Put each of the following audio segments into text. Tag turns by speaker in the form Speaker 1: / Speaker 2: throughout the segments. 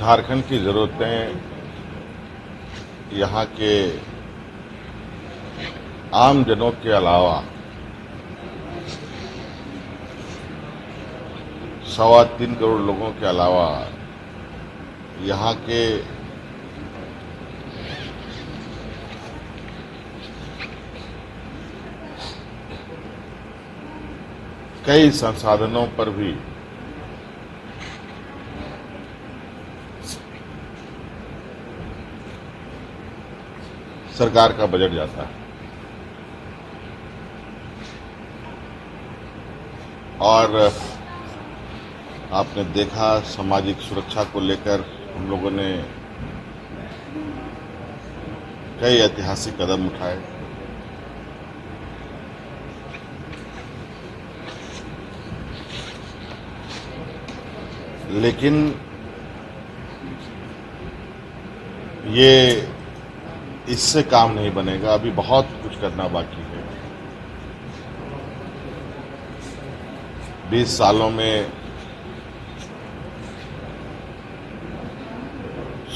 Speaker 1: झारखंड की ज़रूरतें यहाँ के आम जनों के अलावा 3.25 करोड़ लोगों के अलावा यहाँ के कई संसाधनों पर भी सरकार का बजट जाता है। और आपने देखा सामाजिक सुरक्षा को लेकर हम लोगों ने कई ऐतिहासिक कदम उठाए। लेकिन ये इससे काम नहीं बनेगा, अभी बहुत कुछ करना बाकी है। 20 सालों में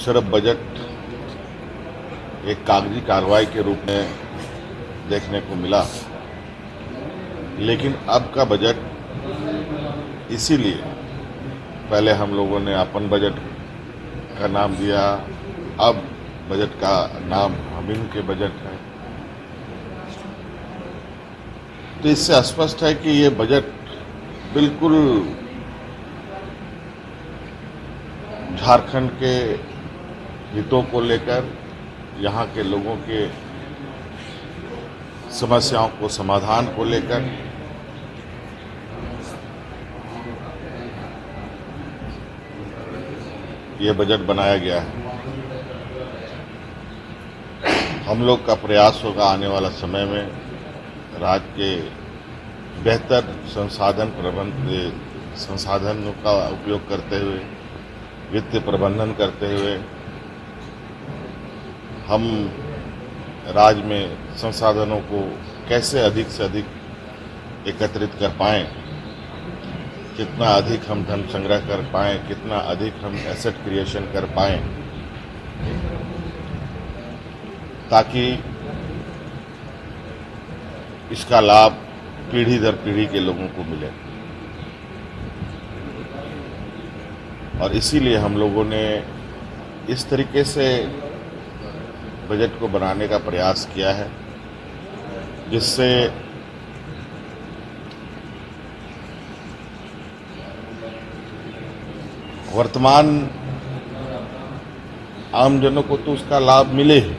Speaker 1: सिर्फ बजट एक कागजी कार्रवाई के रूप में देखने को मिला, लेकिन अब का बजट इसीलिए पहले हम लोगों ने अपन बजट का नाम दिया, अब बजट का नाम हमीम के बजट है। तो इससे स्पष्ट है कि ये बजट बिल्कुल झारखंड के हितों को लेकर, यहाँ के लोगों के समस्याओं को समाधान को लेकर ये बजट बनाया गया है। हम लोग का प्रयास होगा आने वाला समय में राज्य के बेहतर संसाधनों का उपयोग करते हुए, वित्तीय प्रबंधन करते हुए हम राज्य में संसाधनों को कैसे अधिक से अधिक एकत्रित कर पाएं, कितना अधिक हम धन संग्रह कर पाएं, कितना अधिक हम एसेट क्रिएशन कर पाएं, ताकि इसका लाभ पीढ़ी दर पीढ़ी के लोगों को मिले। और इसीलिए हम लोगों ने इस तरीके से बजट को बनाने का प्रयास किया है, जिससे वर्तमान आमजनों को तो उसका लाभ मिले ही,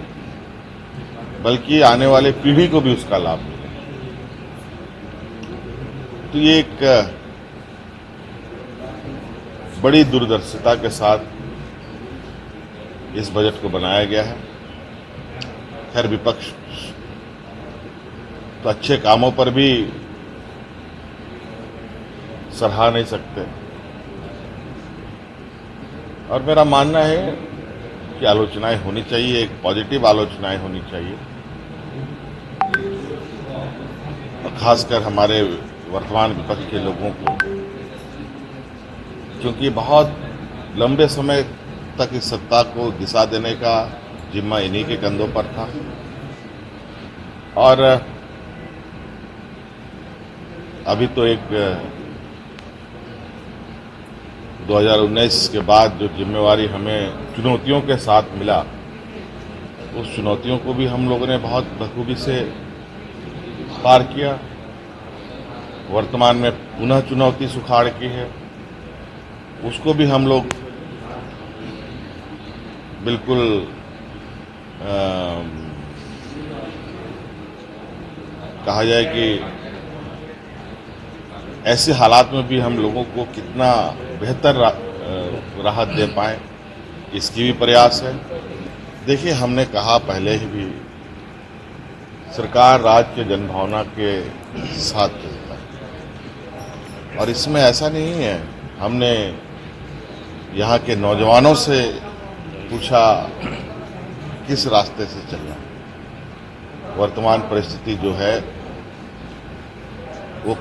Speaker 1: बल्कि आने वाले पीढ़ी को भी उसका लाभ मिले। तो ये एक बड़ी दूरदर्शिता के साथ इस बजट को बनाया गया है। खैर, विपक्ष तो अच्छे कामों पर भी सराहा नहीं सकते, और मेरा मानना है कि आलोचनाएं होनी चाहिए, एक पॉजिटिव आलोचनाएं होनी चाहिए। और खासकर हमारे वर्तमान विपक्ष के लोगों को, क्योंकि बहुत लंबे समय तक इस सत्ता को दिशा देने का जिम्मा इन्हीं के कंधों पर था। और अभी तो एक 2019 के बाद जो जिम्मेवारी हमें चुनौतियों के साथ मिला, उस चुनौतियों को भी हम लोगों ने बहुत बखूबी से पार किया। वर्तमान में पुनः चुनौती सुखाड़ की है, उसको भी हम लोग बिल्कुल कहा जाए कि ऐसे हालात में भी हम लोगों को कितना बेहतर राहत दे पाएं, इसकी भी प्रयास है। देखिए, हमने कहा पहले ही भी, सरकार राज्य के जनभावना के साथ चलता है, और इसमें ऐसा नहीं है। हमने यहाँ के नौजवानों से पूछा किस रास्ते से चलना। वर्तमान परिस्थिति जो है वो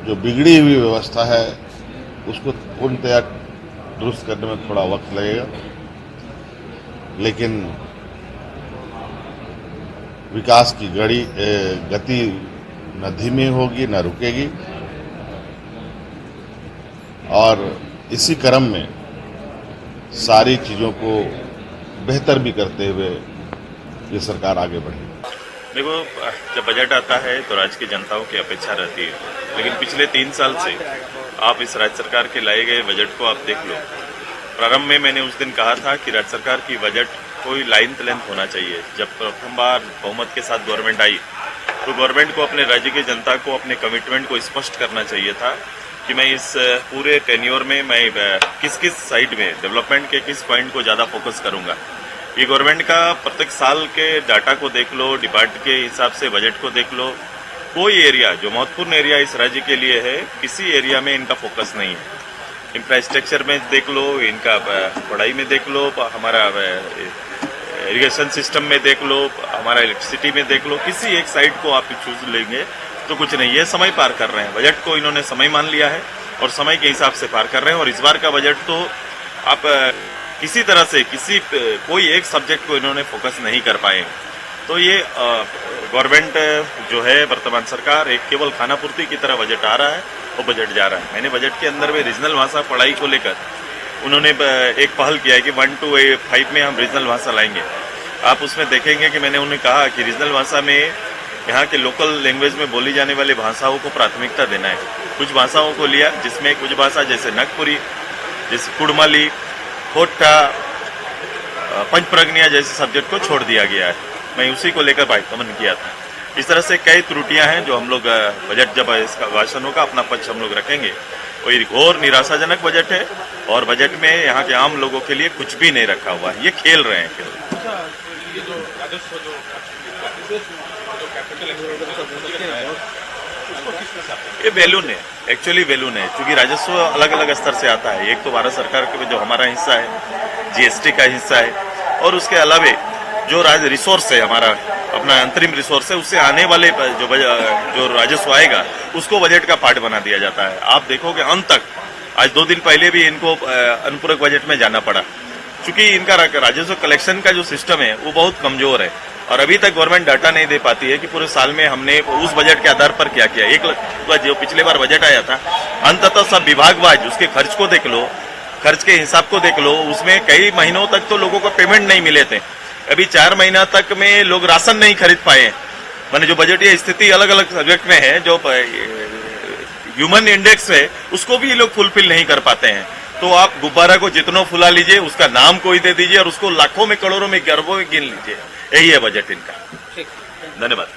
Speaker 1: जो बिगड़ी हुई व्यवस्था है उसको पूर्णतया दुरुस्त करने में थोड़ा वक्त लगेगा, लेकिन विकास की गति न धीमी होगी न रुकेगी। और इसी क्रम में सारी चीजों को बेहतर भी करते हुए ये सरकार आगे बढ़ेगी।
Speaker 2: देखो, जब बजट आता है तो राज्य की जनताओं की अपेक्षा रहती है, लेकिन पिछले 3 साल से आप इस राज्य सरकार के लाए गए बजट को आप देख लो। प्रारंभ में मैंने उस दिन कहा था कि राज्य सरकार की बजट कोई लाइन लेंथ होना चाहिए। जब प्रथम बार बहुमत के साथ गवर्नमेंट आई तो गवर्नमेंट को अपने राज्य की जनता को अपने कमिटमेंट को स्पष्ट करना चाहिए था कि मैं इस पूरे टेन्योर में मैं किस किस साइड में डेवलपमेंट के किस पॉइंट को ज्यादा फोकस करूंगा। ये गवर्नमेंट का प्रत्येक साल के डाटा को देख लो, डिपार्टमेंट के हिसाब से बजट को देख लो, कोई एरिया जो महत्वपूर्ण एरिया इस राज्य के लिए है, किसी एरिया में इनका फोकस नहीं है। इंफ्रास्ट्रक्चर में देख लो, इनका पढ़ाई में देख लो, हमारा इरिगेशन सिस्टम में देख लो, हमारा इलेक्ट्रिसिटी में देख लो, किसी एक साइड को आप चूज लेंगे तो कुछ नहीं। ये समय पार कर रहे हैं, बजट को इन्होंने समय मान लिया है और समय के हिसाब से पार कर रहे हैं। और इस बार का बजट तो आप किसी तरह से कोई एक सब्जेक्ट को इन्होंने फोकस नहीं कर पाए। तो ये गवर्नमेंट जो है वर्तमान सरकार एक केवल खानापूर्ति की तरह बजट आ रहा है और बजट जा रहा है। मैंने बजट के अंदर में रीजनल भाषा पढ़ाई को लेकर उन्होंने एक पहल किया है कि 1 to 5 में हम रीजनल भाषा लाएंगे। आप उसमें देखेंगे कि मैंने उन्हें कहा कि रीजनल भाषा में यहाँ के लोकल लैंग्वेज में बोली जाने वाली भाषाओं को प्राथमिकता देना है। कुछ भाषाओं को लिया, जिसमें कुछ भाषा जैसे नागपुरी, जैसे कुड़माली, खोटा, पंचप्रज्ञा जैसे सब्जेक्ट को छोड़ दिया गया है। मैं उसी को लेकर बाइकमन किया था। इस तरह से कई त्रुटियां हैं जो हम लोग बजट जब इसका भाषण होगा अपना पक्ष हम लोग रखेंगे। वो घोर निराशाजनक बजट है और बजट में यहाँ के आम लोगों के लिए कुछ भी नहीं रखा हुआ है। ये खेल रहे हैं ये बैलून है, एक्चुअली बैलून है, क्योंकि राजस्व अलग अलग स्तर से आता है। एक तो भारत सरकार के जो हमारा हिस्सा है, जीएसटी का हिस्सा है, और उसके अलावे जो रिसोर्स है हमारा अपना अंतरिम रिसोर्स है, उससे आने वाले जो राजस्व आएगा उसको बजट का पार्ट बना दिया जाता है। आप देखोगे अंत तक, आज 2 दिन पहले भी इनको अनुपूरक बजट में जाना पड़ा, क्योंकि इनका राजस्व कलेक्शन का जो सिस्टम है वो बहुत कमजोर है और अभी तक गवर्नमेंट डाटा नहीं दे पाती है कि पूरे साल में हमने उस बजट के आधार पर क्या किया। जो पिछले बार बजट आया था, अंततः सब विभागवार उसके खर्च को देख लो, खर्च के हिसाब को देख लो, उसमें कई महीनों तक तो लोगों को पेमेंट नहीं मिले थे। अभी 4 महीना तक में लोग राशन नहीं खरीद पाए। माने जो बजटीय स्थिति अलग अलग सब्जेक्ट में है, जो ह्यूमन इंडेक्स है उसको भी लोग फुलफिल नहीं कर पाते हैं। तो आप गुब्बारा को जितना फुला लीजिए, उसका नाम कोई दे दीजिए और उसको लाखों में करोड़ों में अरबों में गिन लीजिए। यही है बजट इनका। धन्यवाद।